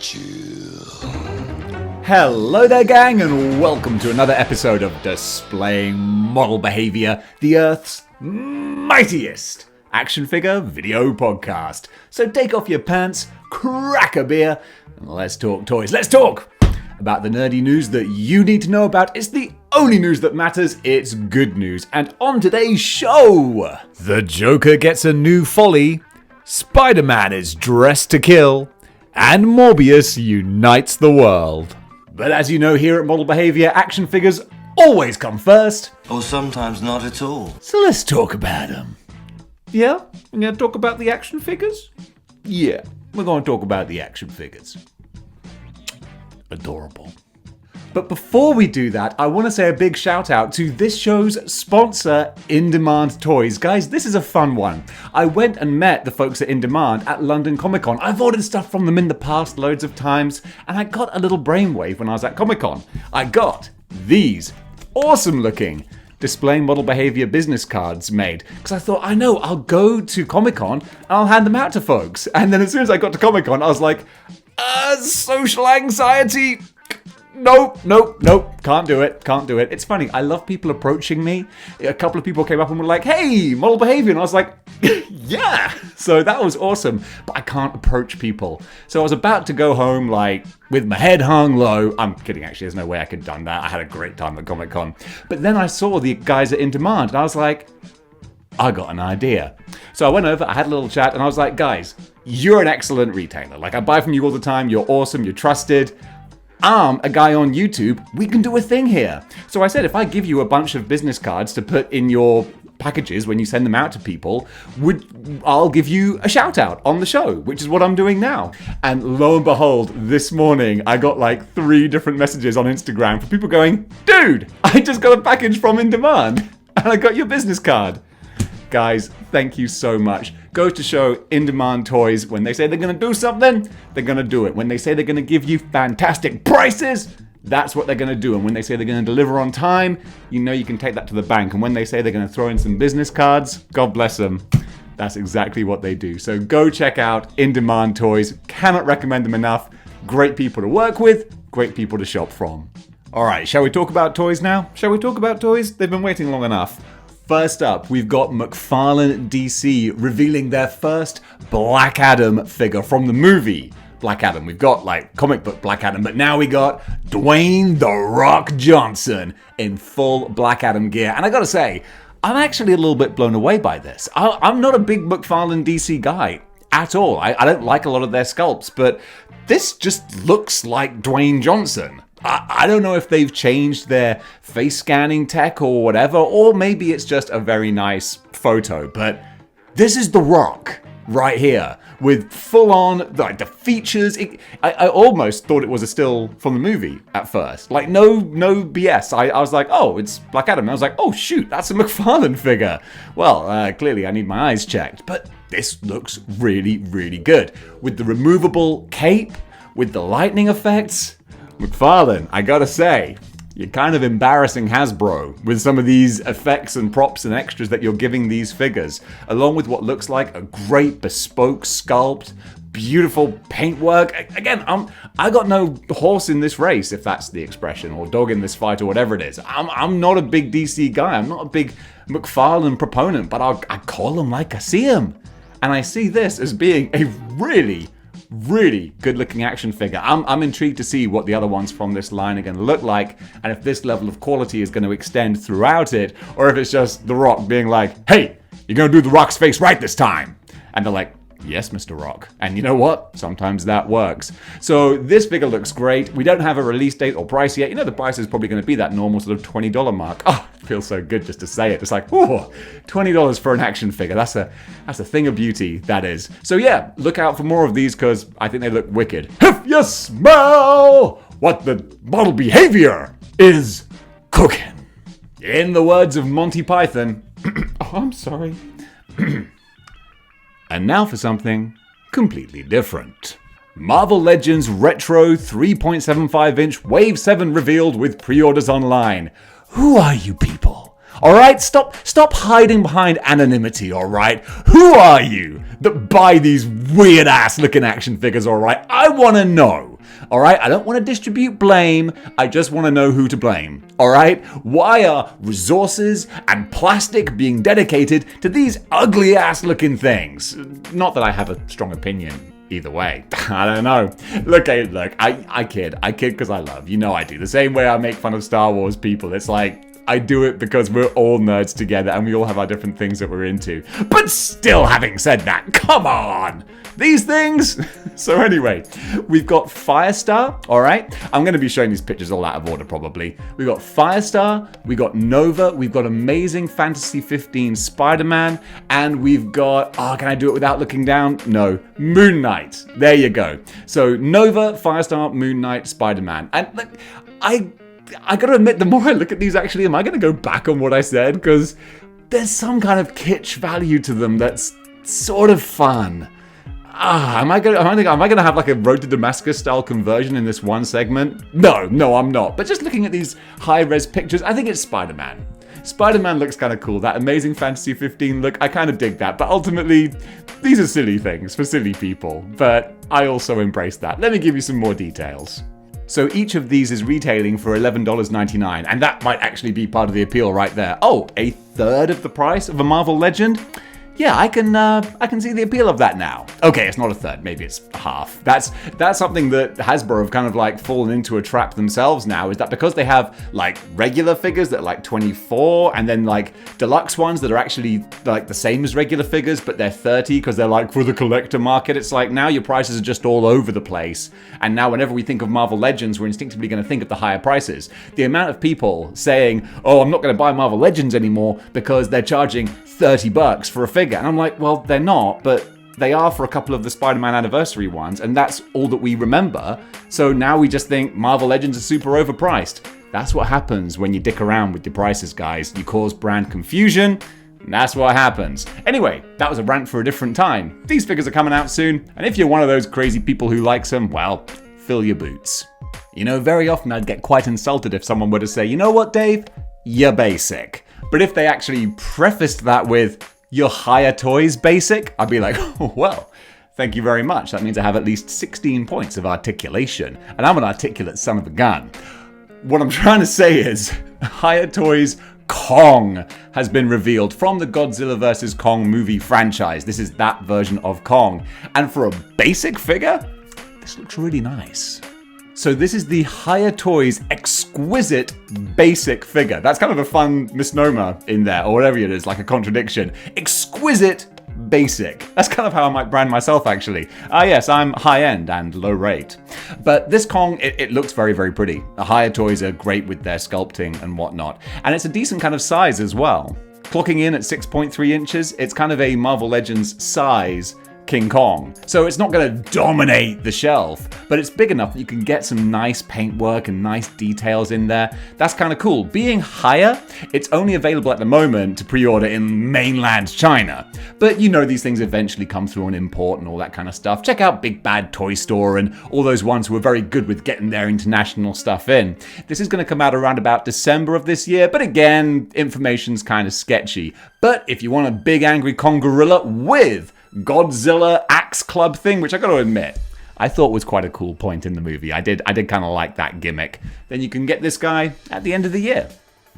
chill. Hello there, gang, and welcome to another episode of Displaying Model Behaviour, the Earth's mightiest action figure video podcast. So take off your pants, crack a beer, and let's talk toys. Let's talk about the nerdy news that you need to know about. It's the only news that matters. It's good news. And on today's show, the Joker gets a new folly, Spider-Man is dressed to kill, and Morbius unites the world. But as you know, here at Model Behaviour, action figures always come first. Or sometimes not at all. So let's talk about them. Yeah? We're going to talk about the action figures? Yeah, we're going to talk about the action figures. Adorable. But before we do that, I want to say a big shout out to this show's sponsor, In Demand Toys. Guys, this is a fun one. I went and met the folks at In Demand at London Comic Con. I've ordered stuff from them in the past loads of times, and I got a little brainwave when I was at Comic Con. I got these awesome looking Displaying Model Behaviour business cards made. Because I thought, I know, I'll go to Comic Con and I'll hand them out to folks. And then as soon as I got to Comic Con, I was like, social anxiety. Nope, can't do it. It's funny, I love people approaching me. A couple of people came up and were like, hey, Model Behaviour, and I was like, yeah. So that was awesome, but I can't approach people. So I was about to go home, like, with my head hung low. I'm kidding, actually, there's no way I could have done that. I had a great time at Comic Con. But then I saw the guys at In Demand, and I was like, I got an idea. So I went over, I had a little chat, and I was like, guys, you're an excellent retailer. Like, I buy from you all the time, you're awesome, you're trusted. I'm a guy on YouTube, we can do a thing here. So I said, if I give you a bunch of business cards to put in your packages when you send them out to people, I'll give you a shout out on the show, which is what I'm doing now. And lo and behold, this morning, I got like 3 different messages on Instagram from people going, dude, I just got a package from In Demand, and I got your business card. Guys, thank you so much. Goes to show In Demand Toys, when they say they're going to do something, they're going to do it. When they say they're going to give you fantastic prices, that's what they're going to do. And when they say they're going to deliver on time, you know you can take that to the bank. And when they say they're going to throw in some business cards, God bless them. That's exactly what they do. So go check out In Demand Toys. Cannot recommend them enough. Great people to work with, great people to shop from. All right, shall we talk about toys now? They've been waiting long enough. First up, we've got McFarlane DC revealing their first Black Adam figure from the movie Black Adam. We've got like comic book Black Adam, but now we got Dwayne "The Rock" Johnson in full Black Adam gear. And I gotta say, I'm actually a little bit blown away by this. I'm not a big McFarlane DC guy at all. I don't like a lot of their sculpts, but this just looks like Dwayne Johnson. I don't know if they've changed their face scanning tech or whatever, or maybe it's just a very nice photo, but this is The Rock right here with full on like the features. I almost thought it was a still from the movie at first. Like no BS. I was like, oh, it's Black Adam. I was like, oh shoot, that's a McFarlane figure. Well, clearly I need my eyes checked, but this looks really, really good. With the removable cape, with the lightning effects. McFarlane, I gotta say, you're kind of embarrassing Hasbro with some of these effects and props and extras that you're giving these figures, along with what looks like a great bespoke sculpt, beautiful paintwork. Again, I got no horse in this race, if that's the expression, or dog in this fight, or whatever it is. I'm not a big DC guy. I'm not a big McFarlane proponent, but I call him like I see him. And I see this as being a really good looking action figure. I'm intrigued to see what the other ones from this line are going to look like, and if this level of quality is going to extend throughout it, or if it's just The Rock being like, hey, you're going to do The Rock's face right this time. And they're like, yes, Mr. Rock. And you know what? Sometimes that works. So this figure looks great. We don't have a release date or price yet. You know the price is probably going to be that normal sort of $20 mark. Oh, it feels so good just to say it. It's like, oh, $20 for an action figure. That's a thing of beauty, that is. So yeah, look out for more of these because I think they look wicked. If you smell what the model behavior is cooking. In the words of Monty Python, oh, I'm sorry. And now for something completely different. Marvel Legends Retro 3.75-inch Wave 7 revealed with pre-orders online. Who are you people? Alright, stop hiding behind anonymity, alright? Who are you that buy these weird-ass looking action figures, alright? I want to know. Alright? I don't want to distribute blame, I just want to know who to blame. Alright? Why are resources and plastic being dedicated to these ugly ass looking things? Not that I have a strong opinion either way. I don't know. Look, I kid because I love. You know I do. The same way I make fun of Star Wars people. It's like, I do it because we're all nerds together and we all have our different things that we're into. But still, having said that, come on! These things! So anyway, we've got Firestar, alright? I'm going to be showing these pictures all out of order probably. We've got Firestar, we've got Nova, we've got Amazing Fantasy 15 Spider-Man, and we've got, can I do it without looking down? No, Moon Knight. There you go. So Nova, Firestar, Moon Knight, Spider-Man. And look, I gotta admit, the more I look at these actually, am I gonna go back on what I said? Because there's some kind of kitsch value to them that's sort of fun. Am I gonna have like a Road to Damascus style conversion in this one segment? No, I'm not. But just looking at these high-res pictures, I think it's Spider-Man. Spider-Man looks kind of cool. That Amazing Fantasy 15 look, I kind of dig that. But ultimately, these are silly things for silly people. But I also embrace that. Let me give you some more details. So each of these is retailing for $11.99, and that might actually be part of the appeal right there. Oh, a third of the price of a Marvel Legend? Yeah, I can see the appeal of that now. Okay, it's not a third, maybe it's half. That's something that Hasbro have kind of like fallen into a trap themselves now, is that because they have like regular figures that are like 24 and then like deluxe ones that are actually like the same as regular figures, but they're 30 because they're like for the collector market. It's like now your prices are just all over the place. And now whenever we think of Marvel Legends, we're instinctively going to think of the higher prices. The amount of people saying, oh, I'm not going to buy Marvel Legends anymore because they're charging $30 for a figure. And I'm like, well, they're not, but they are for a couple of the Spider-Man anniversary ones, and that's all that we remember. So now we just think Marvel Legends are super overpriced. That's what happens when you dick around with your prices, guys. You cause brand confusion, and that's what happens. Anyway, that was a rant for a different time. These figures are coming out soon, and if you're one of those crazy people who likes them, well, fill your boots. You know, very often I'd get quite insulted if someone were to say, you know what, Dave? You're basic. But if they actually prefaced that with, your Hiya toys basic, I'd be like, oh, well, thank you very much. That means I have at least 16 points of articulation, and I'm an articulate son of a gun. What I'm trying to say is, Hiya Toys Kong has been revealed from the Godzilla vs. Kong movie franchise. This is that version of Kong. And for a basic figure, this looks really nice. So this is the Hiya Toys exquisite basic figure. That's kind of a fun misnomer in there, or whatever it is, like a contradiction. Exquisite basic. That's kind of how I might brand myself, actually. Yes, I'm high-end and low-rate. But this Kong, it looks very, very pretty. The Hiya Toys are great with their sculpting and whatnot. And it's a decent kind of size as well. Clocking in at 6.3 inches, it's kind of a Marvel Legends size King Kong. So it's not going to dominate the shelf, but it's big enough that you can get some nice paintwork and nice details in there. That's kind of cool. Being Hiya, it's only available at the moment to pre-order in mainland China. But you know these things eventually come through on import and all that kind of stuff. Check out Big Bad Toy Store and all those ones who are very good with getting their international stuff in. This is going to come out around about December of this year, but again, information's kind of sketchy. But if you want a big angry Kong gorilla with Godzilla Axe Club thing, which I gotta admit, I thought was quite a cool point in the movie. I did kind of like that gimmick. Then you can get this guy at the end of the year.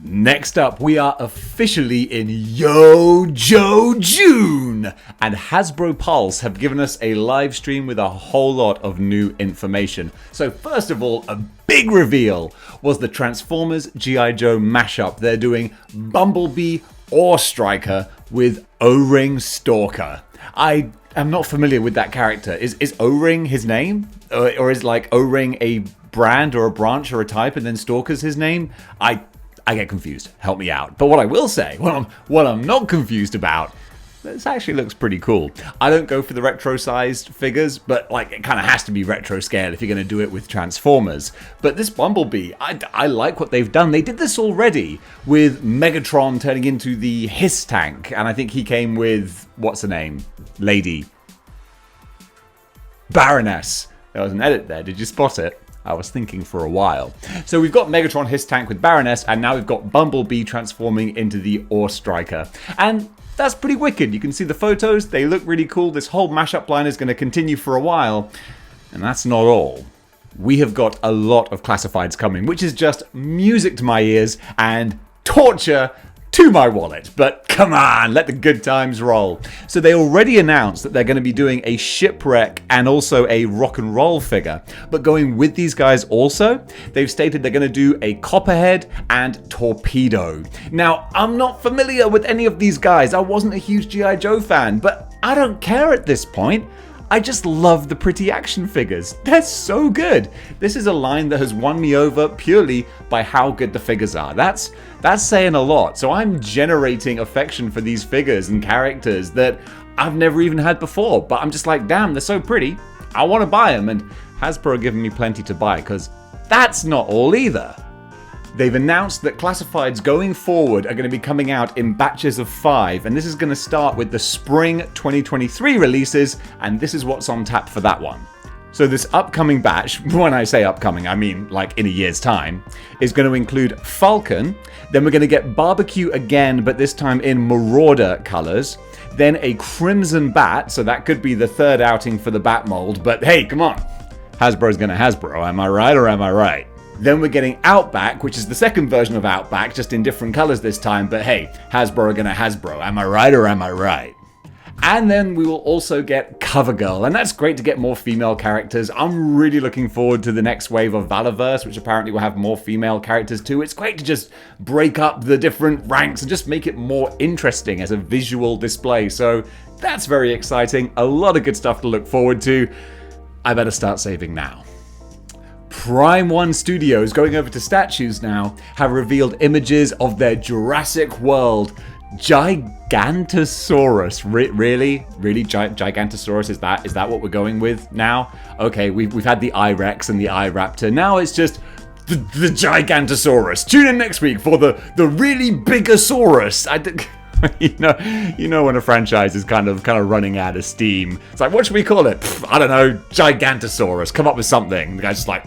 Next up, we are officially in Yo-Jo June, and Hasbro Pulse have given us a live stream with a whole lot of new information. So first of all, a big reveal was the Transformers G.I. Joe mashup. They're doing Bumblebee or Striker with O-Ring Stalker. I am not familiar with that character. Is O-Ring his name? Or is like O-Ring a brand or a branch or a type and then Stalker's his name? I get confused. Help me out. But what I will say, what I'm not confused about, this actually looks pretty cool. I don't go for the retro-sized figures, but like it kind of has to be retro scale if you're going to do it with Transformers. But this Bumblebee, I like what they've done. They did this already with Megatron turning into the Hiss tank, and I think he came with, what's her name? Lady. Baroness. There was an edit there. Did you spot it? I was thinking for a while. So we've got Megatron Hiss tank with Baroness, and now we've got Bumblebee transforming into the Ore Striker. And that's pretty wicked. You can see the photos. They look really cool. This whole mashup line is going to continue for a while. And that's not all. we have got a lot of classifieds coming, which is just music to my ears and torture to my wallet. But come on, let the good times roll. So they already announced that they're going to be doing a shipwreck and also a rock and roll figure. But going with these guys also, they've stated they're going to do a Copperhead and Torpedo. Now, I'm not familiar with any of these guys. I wasn't a huge G.I. Joe fan, but I don't care at this point. I just love the pretty action figures. They're so good. This is a line that has won me over purely by how good the figures are. That's saying a lot. So I'm generating affection for these figures and characters that I've never even had before. But I'm just like, damn, they're so pretty. I want to buy them. And Hasbro are giving me plenty to buy because that's not all either. They've announced that classifieds going forward are going to be coming out in batches of 5, and this is going to start with the spring 2023 releases, and this is what's on tap for that one. So this upcoming batch, when I say upcoming, I mean like in a year's time, is going to include Falcon, then we're going to get Barbecue again, but this time in Marauder colors, then a Crimson Bat, so that could be the third outing for the Bat mold, but hey, come on, Hasbro's going to Hasbro, am I right or am I right? Then we're getting Outback, which is the second version of Outback, just in different colors this time, but hey, Hasbro are gonna Hasbro, am I right or am I right? And then we will also get CoverGirl, and that's great to get more female characters. I'm really looking forward to the next wave of Valorverse, which apparently will have more female characters too. It's great to just break up the different ranks and just make it more interesting as a visual display, so that's very exciting. A lot of good stuff to look forward to. I better start saving now. Prime One Studios, going over to statues now, have revealed images of their Jurassic World Gigantosaurus. Really? Gigantosaurus? Is that what we're going with now? Okay, we've had the I-Rex and the I-Raptor. Now it's just the Gigantosaurus. Tune in next week for the really bigosaurus. You know when a franchise is kind of running out of steam. It's like, what should we call it? I don't know, Gigantosaurus. Come up with something. The guy's just like,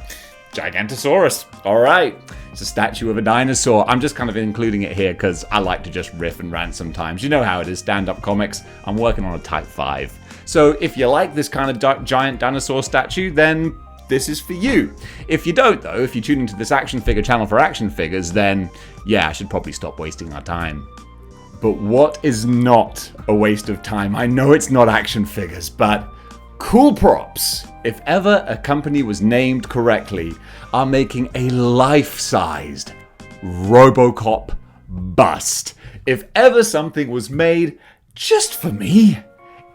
Gigantosaurus. All right. It's a statue of a dinosaur. I'm just kind of including it here because I like to just riff and rant sometimes. You know how it is, stand-up comics. I'm working on a Type 5. So if you like this kind of giant dinosaur statue, then this is for you. If you don't, though, if you tune into this action figure channel for action figures, then yeah, I should probably stop wasting our time. But what is not a waste of time? I know it's not action figures, but Cool Props, if ever a company was named correctly, are making a life-sized Robocop bust. If ever something was made just for me,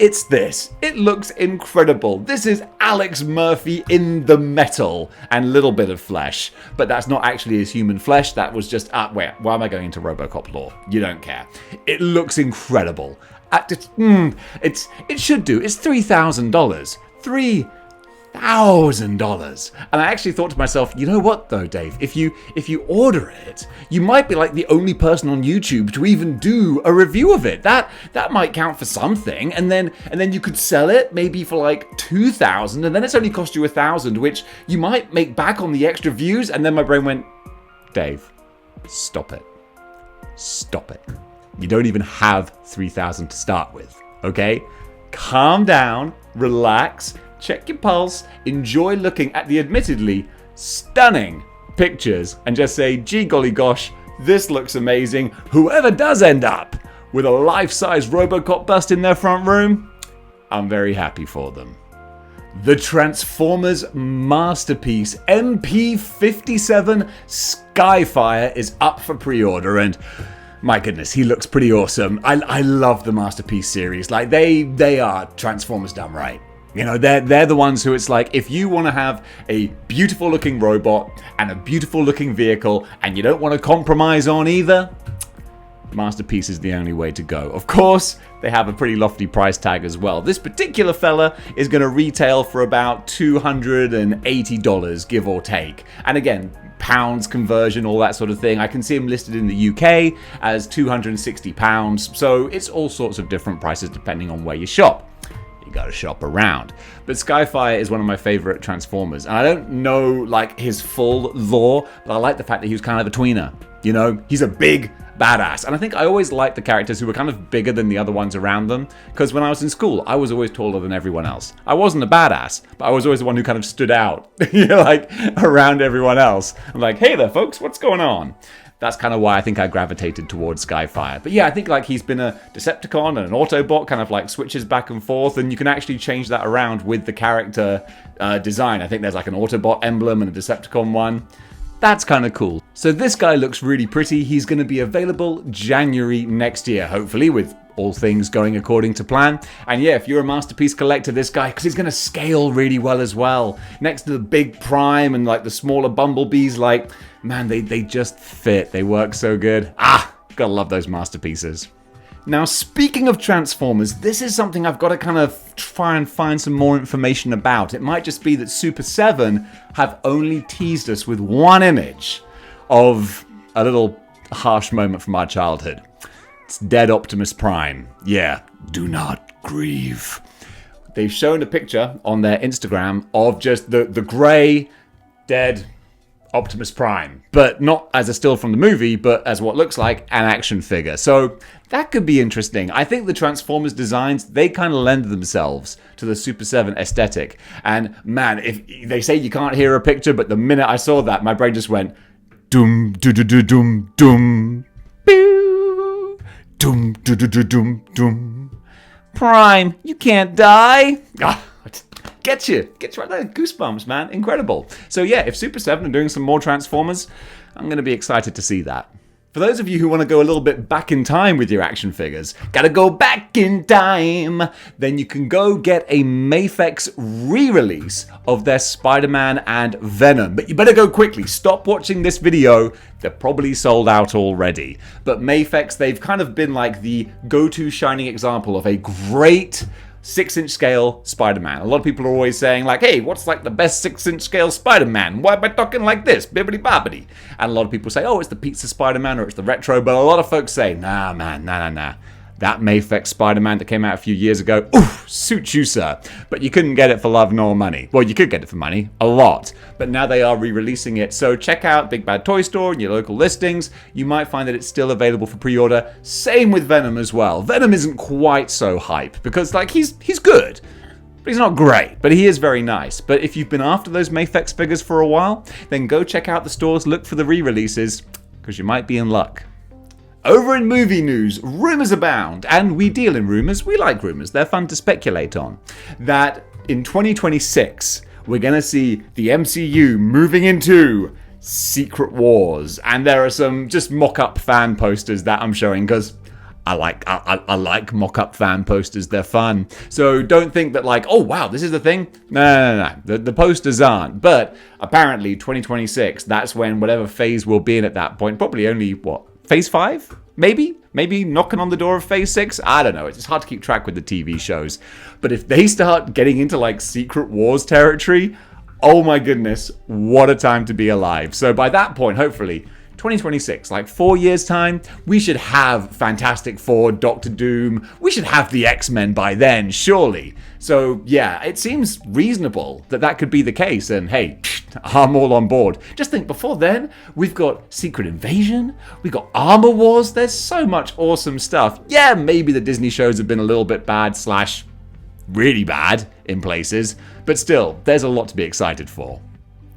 it's this. It looks incredible. This is Alex Murphy in the metal and little bit of flesh. But that's not actually his human flesh. That was just, wait, why am I going into Robocop lore? You don't care. It looks incredible. It should do. It's $3,000. $3,000. And I actually thought to myself, you know what though, Dave? If you order it, you might be like the only person on YouTube to even do a review of it. That might count for something. And then you could sell it maybe for like $2,000, and then it's only cost you $1,000, which you might make back on the extra views. And then my brain went, Dave, stop it. Stop it. You don't even have $3,000 to start with, okay? Calm down, relax, check your pulse, enjoy looking at the admittedly stunning pictures, and just say, gee golly gosh, this looks amazing. Whoever does end up with a life-size Robocop bust in their front room, I'm very happy for them. The Transformers masterpiece MP57 Skyfire is up for pre-order, and my goodness, he looks pretty awesome. I love the Masterpiece series. Like, they are Transformers done right. You know, they're the ones who it's like, if you want to have a beautiful looking robot and a beautiful looking vehicle and you don't want to compromise on either, Masterpiece is the only way to go. Of course, they have a pretty lofty price tag as well. This particular fella is going to retail for about $280, give or take. And again, pounds conversion, all that sort of thing. I can see him listed in the UK as £260, so it's all sorts of different prices depending on where you shop. You You gotta shop around. But Skyfire is one of my favorite Transformers, and I don't know like his full lore, but I like the fact that he was kind of a tweener. You know, he's a big badass. And I think I always liked the characters who were kind of bigger than the other ones around them, because when I was in school, I was always taller than everyone else. I wasn't a badass, but I was always the one who kind of stood out, you know, like around everyone else. I'm like, hey there, folks, what's going on? That's kind of why I think I gravitated towards Skyfire. But yeah, I think like he's been a Decepticon and an Autobot, kind of like switches back and forth, and you can actually change that around with the character design. I think there's like an Autobot emblem and a Decepticon one. That's kind of cool. So this guy looks really pretty. He's going to be available January next year, hopefully, with all things going according to plan. And yeah, if you're a Masterpiece collector, this guy, because he's going to scale really well as well. Next to the big Prime and like the smaller Bumblebees, like, man, they just fit. They work so good. Gotta love those Masterpieces. Now, speaking of Transformers, this is something I've got to kind of try and find some more information about. It might just be that Super 7 have only teased us with one image of a little harsh moment from our childhood. It's dead Optimus Prime. Yeah, do not grieve. They've shown a picture on their Instagram of just the grey, dead Optimus Prime, but not as a still from the movie, but as what looks like an action figure. So that could be interesting. I think the Transformers designs, they kind of lend themselves to the Super 7 aesthetic. And man, if they say you can't hear a picture, but the minute I saw that, my brain just went doom doo doo doo doom doom boo doom doo doo doo doom doom. Prime, you can't die. Get you right there. Goosebumps, man. Incredible. So yeah, if Super 7 are doing some more Transformers, I'm going to be excited to see that. For those of you who want to go a little bit back in time with your action figures, gotta go back in time, then you can go get a Mafex re-release of their Spider-Man and Venom. But you better go quickly. Stop watching this video. They're probably sold out already. But Mafex, they've kind of been like the go-to shining example of a great 6-inch scale Spider-Man. A lot of people are always saying like, hey, what's like the best 6-inch scale Spider-Man? Why am I talking like this? Bibbidi bobbidi. And a lot of people say, oh, it's the pizza Spider-Man or it's the retro. But a lot of folks say, nah, man, nah. That Mafex Spider-Man that came out a few years ago, oof, suits you, sir. But you couldn't get it for love nor money. Well, you could get it for money, a lot. But now they are re-releasing it. So check out Big Bad Toy Store and your local listings. You might find that it's still available for pre-order. Same with Venom as well. Venom isn't quite so hype because, like, he's good. But he's not great, but he is very nice. But if you've been after those Mafex figures for a while, then go check out the stores, look for the re-releases, because you might be in luck. Over in movie news, rumours abound, and we deal in rumours. We like rumours. They're fun to speculate on. That in 2026, we're going to see the MCU moving into Secret Wars. And there are some just mock-up fan posters that I'm showing because I like mock-up fan posters. They're fun. So don't think that like, oh wow, this is the thing. No. The posters aren't. But apparently 2026, that's when whatever phase we'll be in at that point, probably only, Phase 5? Maybe knocking on the door of Phase 6? I don't know. It's hard to keep track with the TV shows. But if they start getting into like Secret Wars territory, oh my goodness, what a time to be alive. So by that point, hopefully, 2026, like 4 years time, we should have Fantastic Four, Doctor Doom. We should have the X-Men by then, surely. So yeah, it seems reasonable that that could be the case. And hey, I'm all on board. Just think, before then, we've got Secret Invasion, we've got Armor Wars. There's so much awesome stuff. Yeah, maybe the Disney shows have been a little bit bad / really bad in places, but still, there's a lot to be excited for.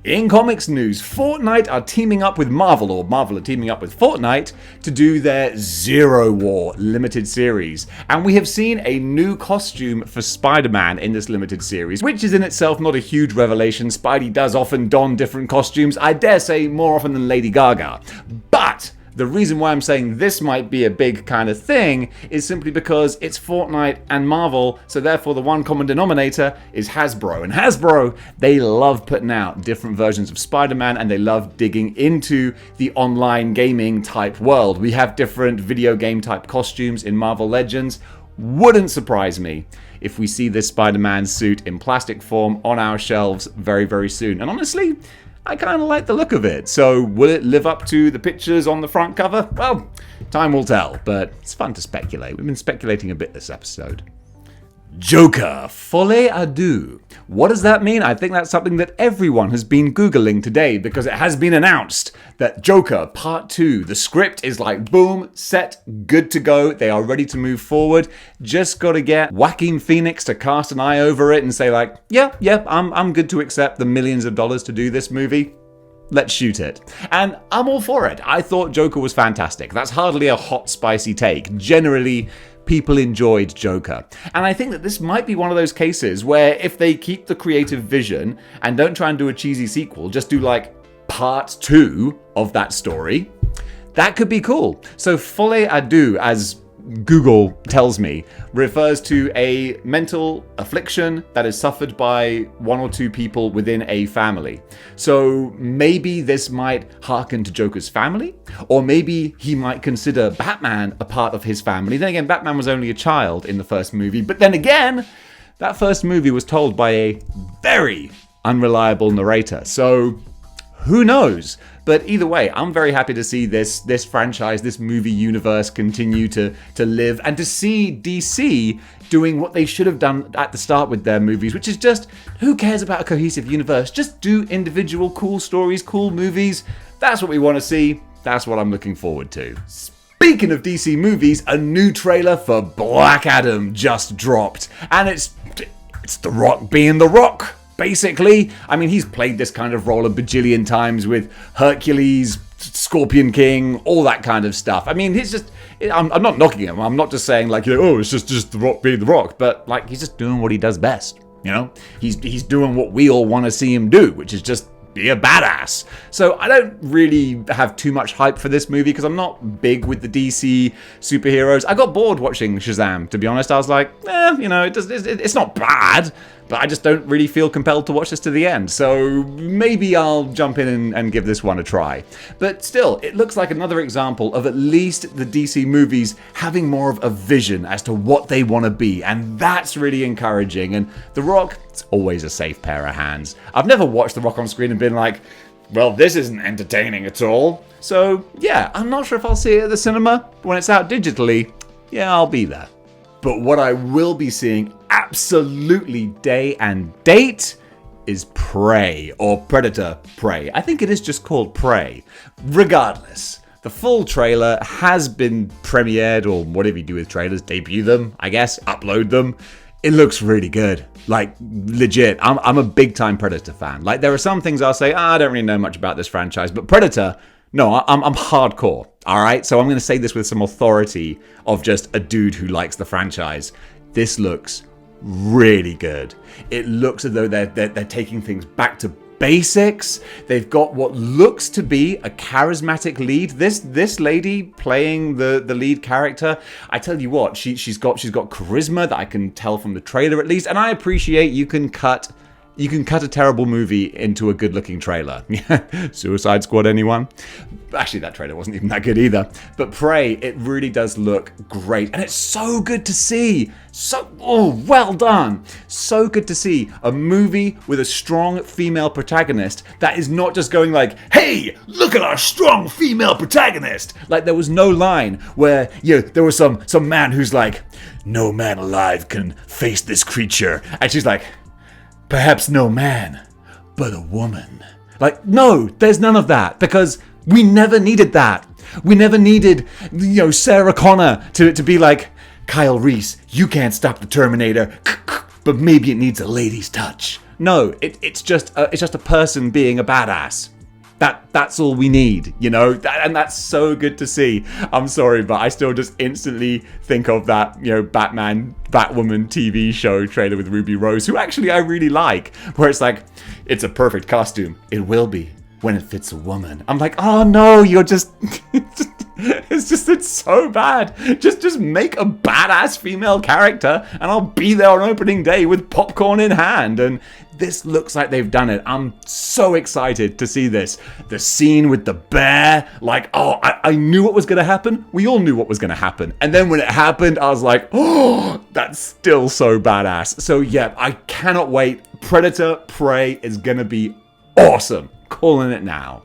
In comics news, Fortnite are teaming up with Marvel, or Marvel are teaming up with Fortnite, to do their Zero War limited series. And we have seen a new costume for Spider-Man in this limited series, which is in itself not a huge revelation. Spidey does often don different costumes, I dare say more often than Lady Gaga. But the reason why I'm saying this might be a big kind of thing is simply because it's Fortnite and Marvel, so therefore the one common denominator is Hasbro. And Hasbro, they love putting out different versions of Spider-Man, and they love digging into the online gaming type world. We have different video game type costumes in Marvel Legends. Wouldn't surprise me if we see this Spider-Man suit in plastic form on our shelves very, very soon. And honestly, I kind of like the look of it. So will it live up to the pictures on the front cover? Well, time will tell, but it's fun to speculate. We've been speculating a bit this episode. Joker, folie à deux. What does that mean? I think that's something that everyone has been Googling today because it has been announced that Joker Part 2, the script is like boom, set, good to go. They are ready to move forward. Just got to get Joaquin Phoenix to cast an eye over it and say like, yeah, I'm good to accept the millions of dollars to do this movie. Let's shoot it. And I'm all for it. I thought Joker was fantastic. That's hardly a hot, spicy take. Generally, people enjoyed Joker. And I think that this might be one of those cases where if they keep the creative vision and don't try and do a cheesy sequel, just do like part 2 of that story, that could be cool. So folie à deux, as Google tells me, refers to a mental affliction that is suffered by one or two people within a family. So maybe this might hearken to Joker's family, or maybe he might consider Batman a part of his family. Then again, Batman was only a child in the first movie, but then again, that first movie was told by a very unreliable narrator. So who knows? But either way, I'm very happy to see this franchise, this movie universe continue to live, and to see DC doing what they should have done at the start with their movies, which is just, who cares about a cohesive universe? Just do individual cool stories, cool movies. That's what we want to see. That's what I'm looking forward to. Speaking of DC movies, a new trailer for Black Adam just dropped, and it's The Rock being The Rock. Basically, I mean, he's played this kind of role a bajillion times with Hercules, Scorpion King, all that kind of stuff. I mean, he's just, I'm not knocking him. I'm not just saying like, oh, it's just The Rock being The Rock. But like, he's just doing what he does best, you know? He's doing what we all want to see him do, which is just be a badass. So I don't really have too much hype for this movie because I'm not big with the DC superheroes. I got bored watching Shazam, to be honest. I was like, you know, it's not bad, but I just don't really feel compelled to watch this to the end. So maybe I'll jump in and give this one a try. But still, it looks like another example of at least the DC movies having more of a vision as to what they want to be. And that's really encouraging. And The Rock, it's always a safe pair of hands. I've never watched The Rock on screen and been like, well, this isn't entertaining at all. So yeah, I'm not sure if I'll see it at the cinema. But when it's out digitally, yeah, I'll be there. But what I will be seeing absolutely day and date is Prey, or Predator Prey. I think it is just called Prey. Regardless, the full trailer has been premiered, or whatever you do with trailers, debut them, I guess, upload them. It looks really good. Like, legit. I'm a big time Predator fan. Like, there are some things I'll say, I don't really know much about this franchise, but Predator, no, I'm hardcore, all right? So I'm going to say this with some authority of just a dude who likes the franchise. This looks really good. It looks as though they're taking things back to basics. They've got what looks to be a charismatic lead. This lady playing the lead character, I tell you what, she's got charisma that I can tell from the trailer at least, and I appreciate you can cut a terrible movie into a good-looking trailer. Suicide Squad, anyone? Actually, that trailer wasn't even that good either. But Prey, it really does look great. And it's so good to see. Well done. So good to see a movie with a strong female protagonist that is not just going like, hey, look at our strong female protagonist. Like, there was no line where, there was some man who's like, no man alive can face this creature. And she's like, perhaps no man, but a woman. Like, no, there's none of that, because we never needed that. We never needed, Sarah Connor to be like, Kyle Reese, you can't stop the Terminator, but maybe it needs a lady's touch. No, it's just a person being a badass. That's all we need, and that's so good to see. I'm sorry, but I still just instantly think of that, Batman, Batwoman TV show trailer with Ruby Rose, who actually I really like, where it's like, it's a perfect costume. It will be when it fits a woman. I'm like, oh no, you're just, it's so bad. Just make a badass female character and I'll be there on opening day with popcorn in hand. And this looks like they've done it. I'm so excited to see this. The scene with the bear, like, I knew what was going to happen. We all knew what was going to happen. And then when it happened, I was like, oh, that's still so badass. So yeah, I cannot wait. Predator Prey is going to be awesome. Calling it now.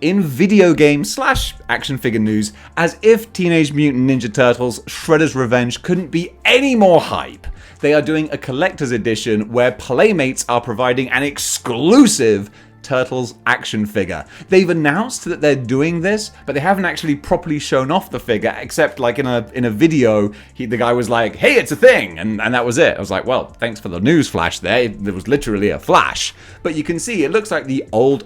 In video game / action figure news, as if Teenage Mutant Ninja Turtles Shredder's Revenge couldn't be any more hype, they are doing a collector's edition where Playmates are providing an exclusive Turtles action figure. They've announced that they're doing this, but they haven't actually properly shown off the figure, except like in a video, the guy was like, hey, it's a thing, and that was it. I was like, well, thanks for the news flash there. There was literally a flash. But you can see it looks like the old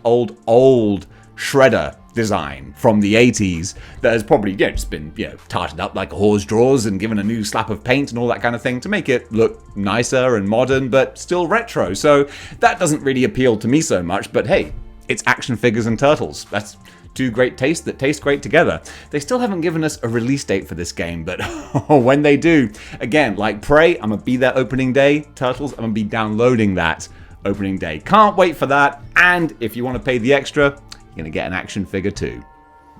Shredder design from the 80s that has probably just been tarted up like a horse drawers and given a new slap of paint and all that kind of thing to make it look nicer and modern but still retro. So that doesn't really appeal to me so much, but hey, it's action figures and turtles. That's two great tastes that taste great together. They still haven't given us a release date for this game, but when they do, again, like Prey, I'm gonna be there opening day. Turtles, I'm gonna be downloading that opening day. Can't wait for that. And if you want to pay the extra, you're going to get an action figure too.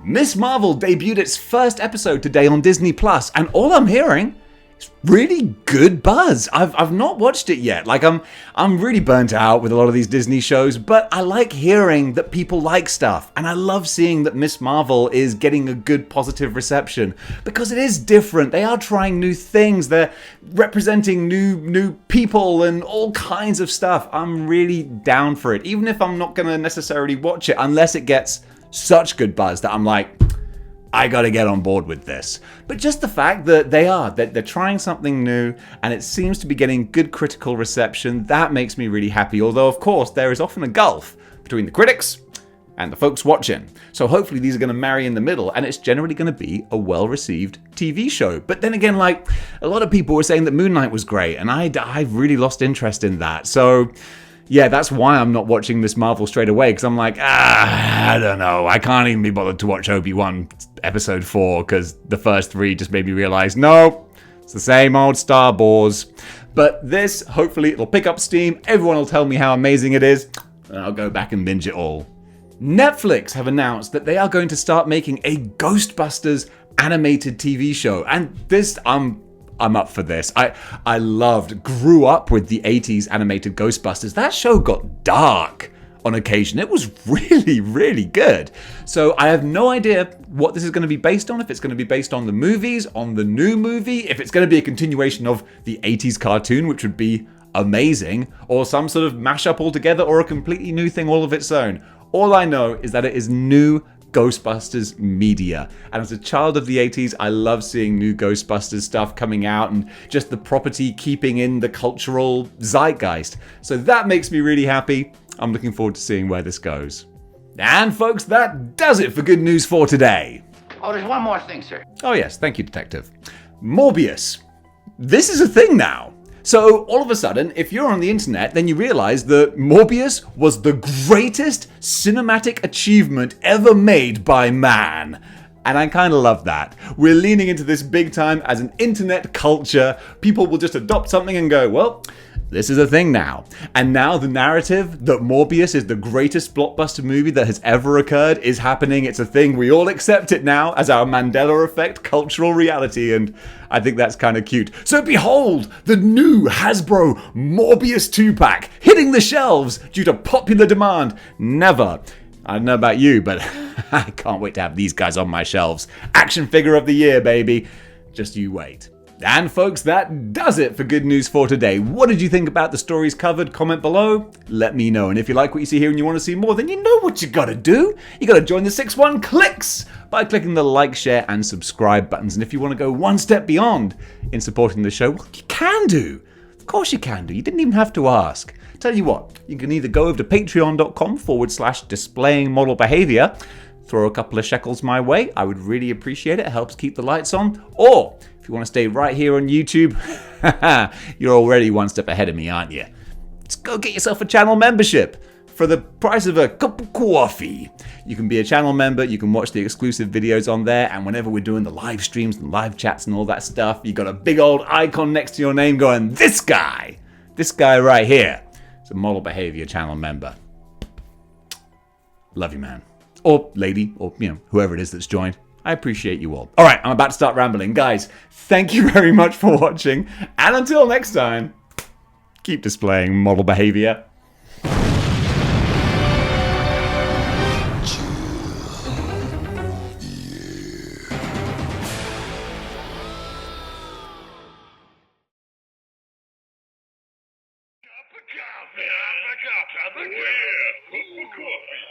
Miss Marvel debuted its first episode today on Disney+, and all I'm hearing is really good buzz. I've not watched it yet. Like I'm really burnt out with a lot of these Disney shows, but I like hearing that people like stuff, and I love seeing that Miss Marvel is getting a good positive reception because it is different. They are trying new things. They're representing new people and all kinds of stuff. I'm really down for it, even if I'm not going to necessarily watch it unless it gets such good buzz that I'm like, I gotta get on board with this. But just the fact that they're trying something new and it seems to be getting good critical reception, that makes me really happy. Although, of course, there is often a gulf between the critics and the folks watching. So hopefully these are gonna marry in the middle and it's generally gonna be a well-received TV show. But then again, like, a lot of people were saying that Moon Knight was great and I've really lost interest in that. So yeah, that's why I'm not watching Miss Marvel straight away, because I'm like, I don't know. I can't even be bothered to watch Obi-Wan episode 4, because the first 3 just made me realize, no, it's the same old Star Wars. But this, hopefully, it'll pick up steam. Everyone will tell me how amazing it is, and I'll go back and binge it all. Netflix have announced that they are going to start making a Ghostbusters animated TV show, and this, I'm up for this. I grew up with the 80s animated Ghostbusters. That show got dark on occasion. It was really, really good. So I have no idea what this is going to be based on. If it's going to be based on the movies, on the new movie, if it's going to be a continuation of the 80s cartoon, which would be amazing, or some sort of mashup altogether, or a completely new thing all of its own. All I know is that it is new Ghostbusters media. And as a child of the 80s, I love seeing new Ghostbusters stuff coming out and just the property keeping in the cultural zeitgeist. So that makes me really happy. I'm looking forward to seeing where this goes. And folks, that does it for Good News for today. Oh, there's one more thing, sir. Oh yes, thank you, Detective. Morbius. This is a thing now. So all of a sudden, if you're on the internet, then you realize that Morbius was the greatest cinematic achievement ever made by man. And I kind of love that. We're leaning into this big time as an internet culture. People will just adopt something and go, well, this is a thing now. And now the narrative that Morbius is the greatest blockbuster movie that has ever occurred is happening. It's a thing. We all accept it now as our Mandela effect cultural reality. And I think that's kind of cute. So behold, the new Hasbro Morbius 2-pack hitting the shelves due to popular demand. Never. I don't know about you, but I can't wait to have these guys on my shelves. Action figure of the year, baby. Just you wait. And folks, that does it for Good News for today. What did you think about the stories covered? Comment below. Let me know. And if you like what you see here and you want to see more, then you know what you gotta do. You gotta join the 6-1 Clicks by clicking the like, share, and subscribe buttons. And if you want to go one step beyond in supporting the show, well, you can do. Of course you can do. You didn't even have to ask. Tell you what, you can either go over to patreon.com/displaying model behavior, throw a couple of shekels my way. I would really appreciate it. It helps keep the lights on. Or if you want to stay right here on YouTube, you're already one step ahead of me, aren't you? Just go get yourself a channel membership for the price of a cup of coffee. You can be a channel member, you can watch the exclusive videos on there, and whenever we're doing the live streams and live chats and all that stuff, you got a big old icon next to your name going, this guy right here is a Model Behavior channel member. Love you, man. Or lady, or whoever it is that's joined. I appreciate you all. All right, I'm about to start rambling. Guys, thank you very much for watching, and until next time, keep displaying model behavior. yeah, coffee.